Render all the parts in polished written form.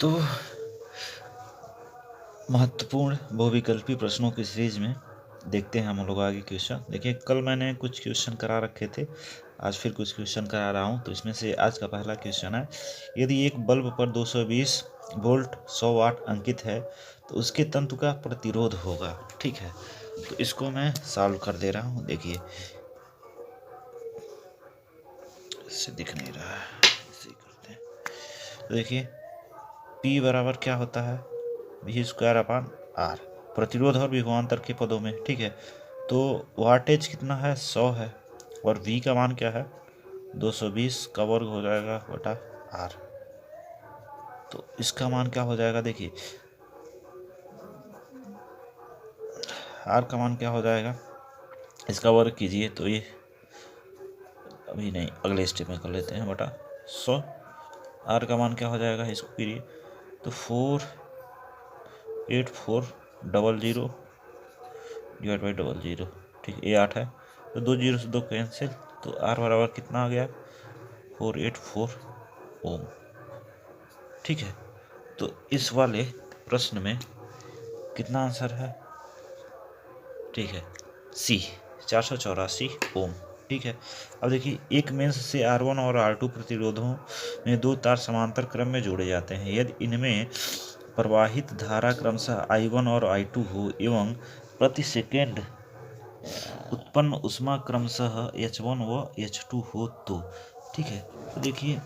तो महत्वपूर्ण बहुविकल्पी प्रश्नों की सीरीज में देखते हैं हम लोग आगे क्वेश्चन। देखिए, कल मैंने कुछ क्वेश्चन करा रखे थे, आज फिर कुछ क्वेश्चन करा रहा हूं। तो इसमें से आज का पहला क्वेश्चन है, यदि एक बल्ब पर 220 वोल्ट 100 वाट अंकित है तो उसके तंतु का प्रतिरोध होगा। ठीक है, तो इसको मैं सॉल्व कर दे रहा हूं। देखिए, इससे दिख नहीं रहा है, इसे करते हैं। तो देखिए, P बराबर क्या होता है, वी स्क्वायर अपॉन आर, प्रतिरोध और विभवांतर के पदों में। ठीक है, तो वाटेज कितना है, 100 है, और V का मान क्या है, 220 का वर्ग हो जाएगा बटा आर। तो इसका मान क्या हो जाएगा, देखिए आर का मान क्या हो जाएगा, इसका वर्ग कीजिए तो ये अभी नहीं, अगले स्टेप में कर लेते हैं, बटा 100। आर का मान क्या हो जाएगा, इसको कीजिए तो 48400 डिवाइड बाई 00। ठीक है, ये 8 है, तो 2 जीरो से 2 कैंसिल, तो आर बराबर कितना आ गया, 484 ओम। ठीक है, तो इस वाले प्रश्न में कितना आंसर है, ठीक है सी, 484 ओम। ठीक है, अब देखिए, एक मेंस से R1 और R2 प्रतिरोधों में दो तार समांतर क्रम में जोड़े जाते हैं। यदि इनमें प्रवाहित धारा क्रमशः I1 और I2 हो एवं प्रति सेकेंड उत्पन्न ऊष्मा क्रमशः H1 व H2 हो तो। ठीक है, तो देखिए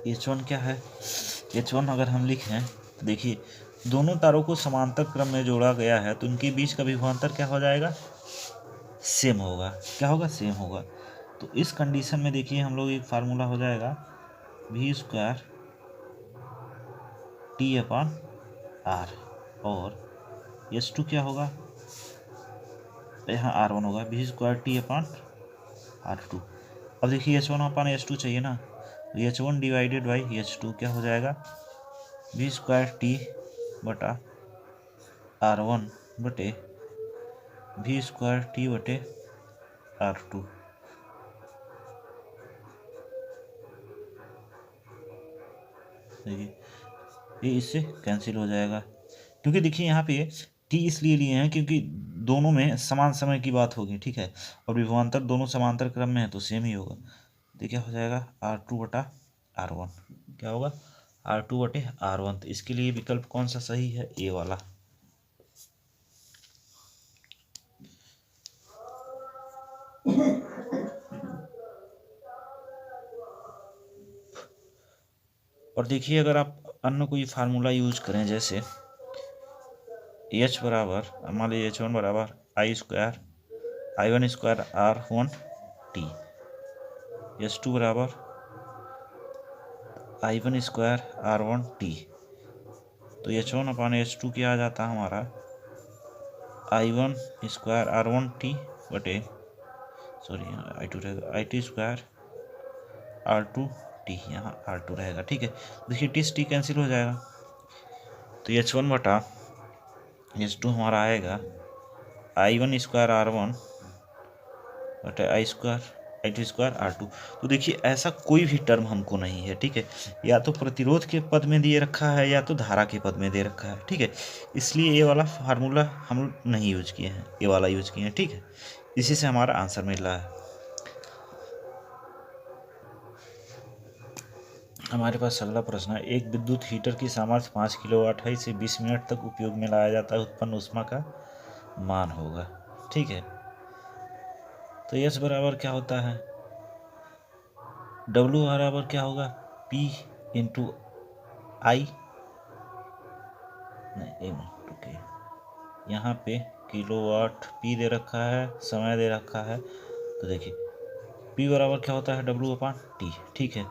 H1 क्या है, H1 अगर हम लिखें तो देखिए, दोनों तारों को समांतर क्रम में जोड़ा गया है तो उनके बीच का विभवांतर क्या हो जाएगा, सेम होगा। क्या होगा, सेम होगा। तो इस कंडीशन में देखिए, हम लोग एक फार्मूला हो जाएगा v square T upon R, और H2 क्या होगा, यहाँ R1 होगा, we square T upon R2। अब देखिए, H1 अपॉन H2 चाहिए ना, तो H1 डिवाइडेड बाई H2 क्या हो जाएगा, वी स्क्वायर टी बटा R1 बटे वी स्क्वायर टी बटे R2। देखिए, ये इससे कैंसिल हो जाएगा, क्योंकि देखिए यहाँ पे टी इसलिए लिए हैं क्योंकि दोनों में समान समय की बात होगी। ठीक है, और विभवांतर दोनों समांतर क्रम में है तो सेम ही होगा। तो क्या हो जाएगा, R2 बटा R1, क्या होगा, R2 बटे R1। तो इसके लिए विकल्प कौन सा सही है, ए वाला। और देखिए, अगर आप अन्य कोई फार्मूला यूज करें, जैसे H बराबर, मान लीजिए H1 बराबर आई square I1 square R1 T, H2 बराबर I1 स्क्वायर R1 टी, तो H1 अपॉन H2 क्या आ जाता है हमारा, I1 स्क्वायर R1 टी बटे, सॉरी यहाँ I2 रहेगा, I2 स्क्वायर R2 टी, यहाँ R2 रहेगा। ठीक है, देखिए टी से टी कैंसिल हो जाएगा, तो H1 बटा H2 हमारा आएगा I1 स्क्वायर R1 बटे I2 स्क्वायर R2। तो देखिए, ऐसा कोई भी टर्म हमको नहीं है। ठीक है, या तो प्रतिरोध के पद में दिए रखा है या तो धारा के पद में दे रखा है। ठीक है, इसलिए ये वाला फार्मूला हम नहीं यूज किए हैं, ये वाला यूज किए हैं। ठीक है, इसी से हमारा आंसर मिल रहा है। हमारे पास अगला प्रश्न है, एक विद्युत हीटर की सामर्थ्य 5 किलोवाट है, इसे 20 मिनट तक उपयोग में लाया जाता है, उत्पन्न ऊष्मा का मान होगा। ठीक है, तो यस बराबर क्या होता है, W बराबर क्या होगा, P इंटू आई, नहीं एक मिनट रुकिए, यहाँ पे किलोवाट P दे रखा है, समय दे रखा है, तो देखिए P बराबर क्या होता है, W अपॉन टी। ठीक है,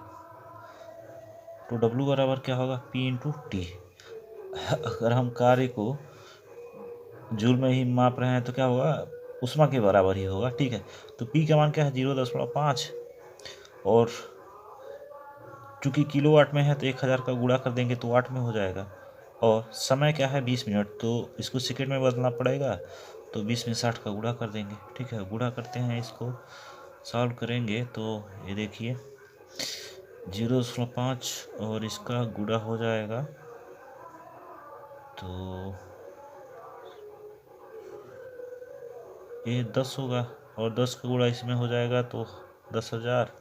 तो W बराबर क्या होगा, P इंटू टी। अगर हम कार्य को जूल में ही माप रहे हैं तो क्या होगा, ऊष्मा के बराबर ही होगा। ठीक है, तो P का मान क्या है, 0.5, और चूंकि किलोवाट में है तो 1000 का गुणा कर देंगे तो वाट में हो जाएगा, और समय क्या है 20 मिनट, तो इसको सेकंड में बदलना पड़ेगा, तो 20 में 60 का गुणा कर देंगे। ठीक है, गुणा करते हैं, इसको सॉल्व करेंगे तो ये देखिए 0.5 और इसका गुणा हो जाएगा तो ये 10 होगा, और 10 का गुणा इसमें हो जाएगा तो 10,000।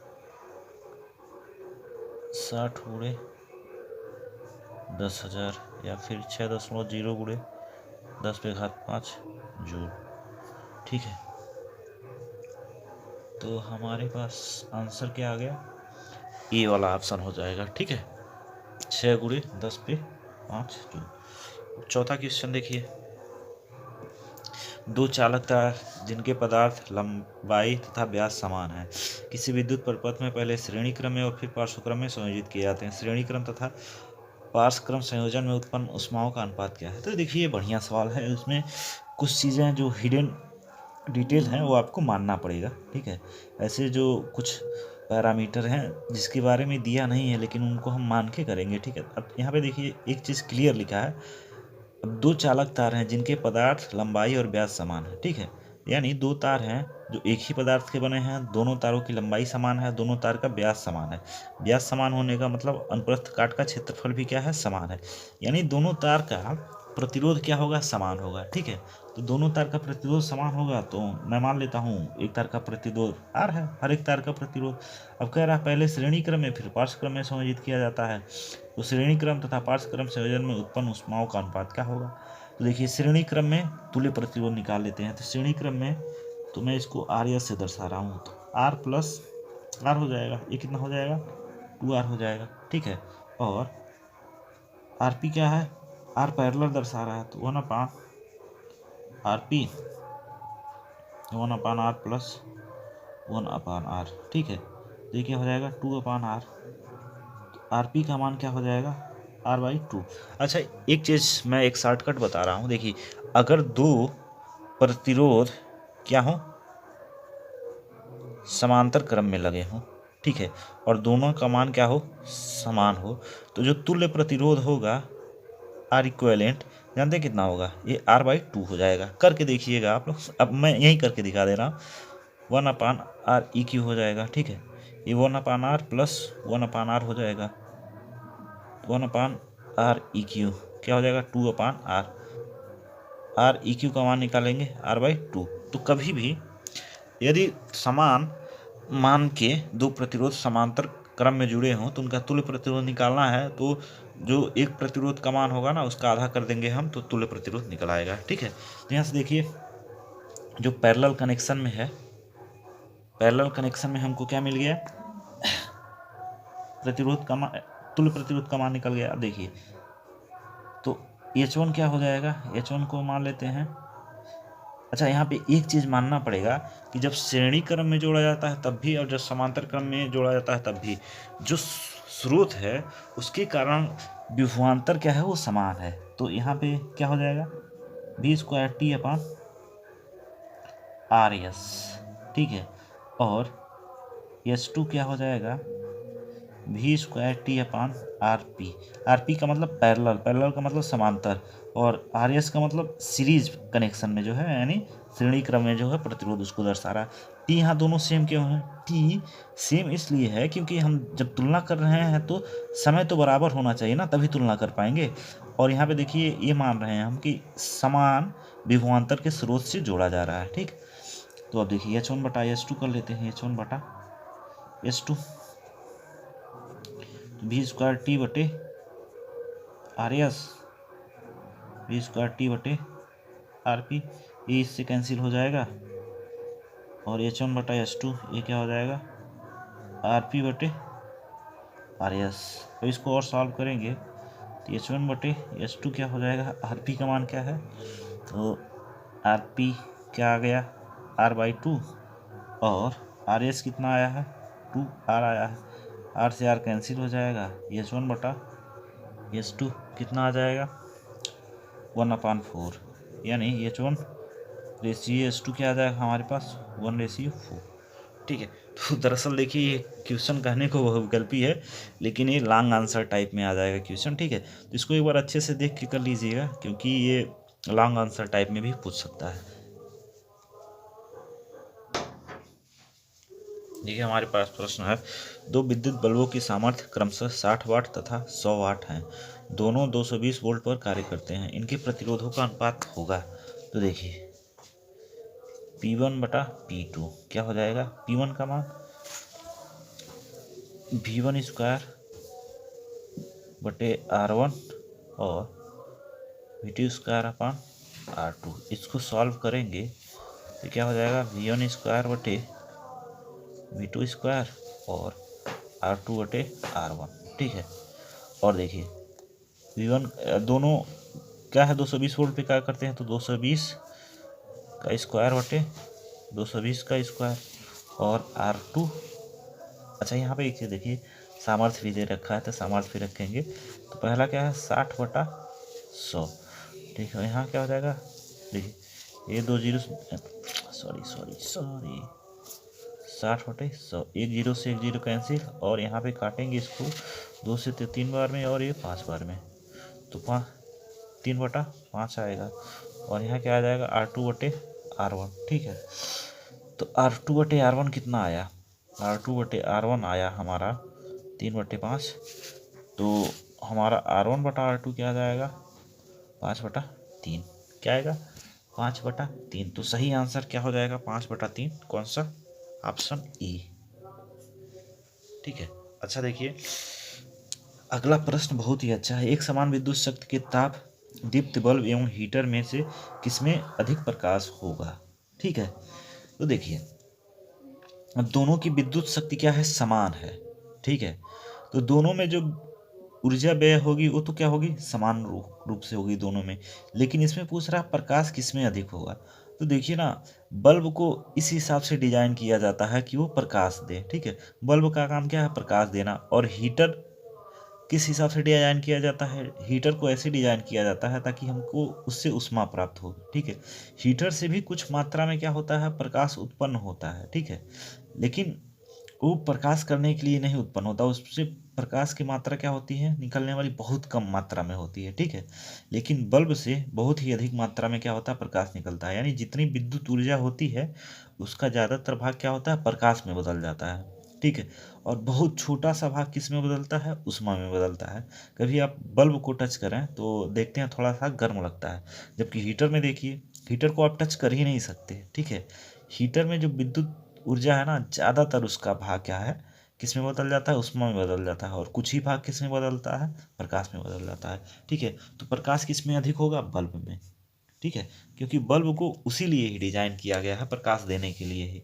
60 गुणे 10,000 या फिर 6.0 गुणे 10⁵ जूल। ठीक है, तो हमारे पास आंसर क्या आ गया, ए वाला ऑप्शन हो जाएगा। ठीक है, 6 गुणे 10⁵ जूल। चौथा क्वेश्चन देखिए, दो चालक तार जिनके पदार्थ लंबाई तथा व्यास समान है, किसी विद्युत परिपथ में पहले श्रेणी क्रम में और फिर पार्श्वक्रम में संयोजित किए जाते हैं। श्रेणी क्रम तथा पार्श्वक्रम संयोजन में उत्पन्न ऊष्माओं का अनुपात क्या है। तो देखिए ये बढ़िया सवाल है, उसमें कुछ चीज़ें जो हिडन डिटेल हैं वो आपको मानना पड़ेगा। ठीक है, ऐसे जो कुछ पैरामीटर हैं जिसके बारे में दिया नहीं है लेकिन उनको हम मान के करेंगे। ठीक है, अब यहाँ पे देखिए एक चीज़ क्लियर लिखा है, अब दो चालक तार हैं जिनके पदार्थ लंबाई और व्यास समान है। ठीक है, यानी दो तार हैं जो एक ही पदार्थ के बने हैं, दोनों तारों की लंबाई समान है, दोनों तार का व्यास समान है। व्यास समान होने का मतलब अनुप्रस्थ काट का क्षेत्रफल भी क्या है, समान है, यानी दोनों तार का प्रतिरोध क्या होगा, समान होगा। ठीक है, तो दोनों तार का प्रतिरोध समान होगा तो मैं मान लेता हूँ एक तार का प्रतिरोध R है, हर एक तार का प्रतिरोध। अब कह रहा है पहले श्रेणी क्रम में फिर पार्श्व क्रम में संयोजित किया जाता है, तो श्रेणी क्रम तथा पार्श्व क्रम संयोजन में उत्पन्न ऊष्माओं का अनुपात क्या होगा। तो देखिए श्रेणी क्रम में तुल्य प्रतिरोध निकाल लेते हैं, तो श्रेणी क्रम में तो मैं इसको RS से दर्शा रहा हूँ, तो R प्लस R हो जाएगा, ये कितना हो जाएगा, 2R हो जाएगा। ठीक है, और RP क्या है, R पैरेलल दर्शा रहा है तो 1/RP 1/R प्लस 1/R। ठीक है, तो ये क्या हो जाएगा, 2/R। RP का मान क्या हो जाएगा, R/2। अच्छा एक चीज़ मैं एक शॉर्टकट बता रहा हूँ, देखिए अगर दो प्रतिरोध क्या हो, समांतर क्रम में लगे हों, ठीक है, और दोनों का मान क्या हो, समान हो, तो जो तुल्य प्रतिरोध होगा R इक्विवेलेंट जानते हैं कितना होगा, ये R/2 हो जाएगा। करके देखिएगा आप लोग, अब मैं यहीं करके दिखा दे रहा हूँ, 1/REQ हो जाएगा। ठीक है, ये 1/R प्लस 1/R हो जाएगा, 1/REQ क्या हो जाएगा, 2/R। REQ का मान निकालेंगे R/2। तो कभी भी यदि समान मान के दो प्रतिरोध समांतर क्रम में जुड़े हों तो उनका तुल्य प्रतिरोध निकालना है, तो जो एक प्रतिरोध का मान होगा ना उसका आधा कर देंगे हम, तो तुल्य प्रतिरोध निकल आएगा। ठीक है, तो यहाँ से देखिए जो पैरेलल कनेक्शन में है, पैरेलल कनेक्शन में हमको क्या मिल गया, प्रतिरोध का मान, तुल्य प्रतिरोध का मान निकल गया। अब देखिए तो H1 क्या हो जाएगा, H1 को मान लेते हैं। अच्छा यहाँ पे एक चीज़ मानना पड़ेगा कि जब श्रेणी क्रम में जोड़ा जाता है तब भी और जब समांतर क्रम में जोड़ा जाता है तब भी जो स्रोत है उसके कारण विभवांतर क्या है वो समान है। तो यहाँ पे क्या हो जाएगा, V²T/RS। ठीक है, और S2 क्या हो जाएगा, V²T/RP। RP का मतलब पैरेलल, पैरेलल का मतलब समांतर, और RS का मतलब सीरीज कनेक्शन में जो है, यानी श्रेणी क्रम में जो है प्रतिरोध उसको दर्शा रहा है। T यहाँ दोनों सेम क्यों है, T सेम इसलिए है क्योंकि हम जब तुलना कर रहे हैं तो समय तो बराबर होना चाहिए ना, तभी तुलना कर पाएंगे। और यहाँ पे देखिए ये मान रहे हैं हम कि समान विभवांतर के स्रोत से जोड़ा जा रहा है। ठीक, तो अब देखिए H1/S2 कर लेते हैं, H1/S2 V²T/RS V²T/RP, ये इससे कैंसिल हो जाएगा, और H1/S2 ये क्या हो जाएगा, RP/RS। तो इसको और सॉल्व करेंगे तो H1/S2 क्या हो जाएगा, RP का मान क्या है, तो RP क्या आ गया, R/2, और RS कितना आया है, 2R आया है, R से R कैंसिल हो जाएगा, H1/S2 कितना आ जाएगा, 1/4, यानी H1/S2 क्या आ जाएगा हमारे पास, 1/4। ठीक है, तो दरअसल देखिए ये क्वेश्चन कहने को बहुविकल्पी है लेकिन ये लॉन्ग आंसर टाइप में आ जाएगा क्वेश्चन। ठीक है, तो इसको एक बार अच्छे से देख के कर लीजिएगा क्योंकि ये लॉन्ग आंसर टाइप में भी पूछ सकता है। देखिए हमारे पास प्रश्न है, दो विद्युत बल्बों की सामर्थ्य क्रमशः 60 वाट तथा 100 वाट हैं। दोनों 220 वोल्ट पर कार्य करते हैं, इनके प्रतिरोधों का अनुपात होगा। तो देखिए P1 बटा P2 क्या हो जाएगा, P1 का मान V1 स्क्वायर बटे R1 और V2 स्क्वायर अपान R2। इसको सॉल्व करेंगे तो क्या हो जाएगा, V1 स्क्वायर बटे V2 स्क्वायर और R2 बटे R1। ठीक है, और देखिए V1 दोनों क्या है, 220 वोल्ट पे क्या करते हैं, तो 220 का स्क्वायर बटे 220 का स्क्वायर और R2। अच्छा यहाँ पे एक चीज़ देखिए, सामर्थ्य भी दे रखा है तो सामर्थ्य भी रखेंगे। तो पहला क्या है, 60 बटा 100। ठीक है, यहाँ क्या हो जाएगा, देखिए ये 2 जीरो, सॉरी 60 बटे 100, 1 जीरो से 1 जीरो कैंसिल, और यहाँ पे काटेंगे इसको 2 से 3 बार में और ये 5 बार में, तो 3 बटा 5 आएगा। और यहाँ क्या आ जाएगा, R2 बटे R1। ठीक है, तो R2 बटे R1 कितना आया, R2 बटे R1 आया हमारा 3 बटे 5। तो हमारा R1 बटा R2 क्या आ जाएगा, 5 बटा 3। क्या आएगा, 5 बटा 3। तो सही आंसर क्या हो जाएगा, 5 बटा 3। कौन सा, ऑप्शन ई। ठीक है, अच्छा देखिए अगला प्रश्न बहुत ही अच्छा है। एक समान विद्युत शक्ति के ताप दीप्त बल्ब एवं हीटर में से किसमें अधिक प्रकाश होगा। ठीक है, तो देखिए अब दोनों की विद्युत शक्ति क्या है, समान है। ठीक है, तो दोनों में जो ऊर्जा व्यय होगी वो तो क्या होगी, समान रूप से होगी दोनों में। लेकिन इसमें पूछ रहा है प्रकाश किसमें अधिक होगा। तो देखिए ना, बल्ब को इस हिसाब से डिजाइन किया जाता है कि वो प्रकाश दे। ठीक है, बल्ब का काम क्या है, प्रकाश देना। और हीटर किस हिसाब से डिजाइन किया जाता है, हीटर को ऐसे डिजाइन किया जाता है ताकि हमको उससे उष्मा प्राप्त हो। ठीक है, हीटर से भी कुछ मात्रा में क्या होता है, प्रकाश उत्पन्न होता है। ठीक है, लेकिन वो प्रकाश करने के लिए नहीं उत्पन्न होता, उससे प्रकाश की मात्रा क्या होती है, निकलने वाली बहुत कम मात्रा में होती है। ठीक है, लेकिन बल्ब से बहुत ही अधिक मात्रा में क्या होता है, प्रकाश निकलता है। यानी जितनी विद्युत ऊर्जा होती है उसका ज़्यादातर भाग क्या होता है, प्रकाश में बदल जाता है। ठीक है, और बहुत छोटा सा भाग किस में बदलता है, उष्मा में बदलता है। कभी आप बल्ब को टच करें तो देखते हैं थोड़ा सा गर्म लगता है, जबकि हीटर में देखिए, हीटर को आप टच कर ही नहीं सकते। ठीक है, हीटर में जो विद्युत ऊर्जा है ना, ज़्यादातर उसका भाग क्या है, किस में बदल जाता है, उष्मा में बदल जाता है। और कुछ ही भाग किस में बदलता है, प्रकाश में बदल जाता है। ठीक है, तो प्रकाश किस में अधिक होगा, बल्ब में। ठीक है, क्योंकि बल्ब को उसी लिए ही डिजाइन किया गया है, प्रकाश देने के लिए ही।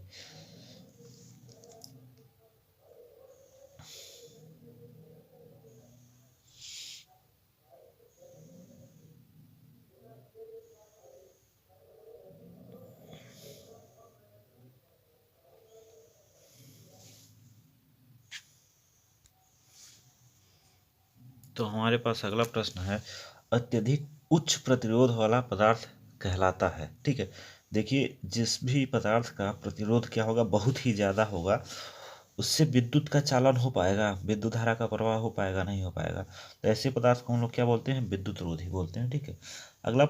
तो हमारे पास अगला प्रश्न है, अत्यधिक उच्च प्रतिरोध वाला पदार्थ कहलाता है। ठीक है, देखिए जिस भी पदार्थ का प्रतिरोध क्या होगा, बहुत ही ज़्यादा होगा, उससे विद्युत का चालन हो पाएगा, विद्युत धारा का प्रवाह हो पाएगा, नहीं हो पाएगा। तो ऐसे पदार्थ को हम लोग क्या बोलते हैं, विद्युत रोधी बोलते हैं। ठीक है, अगला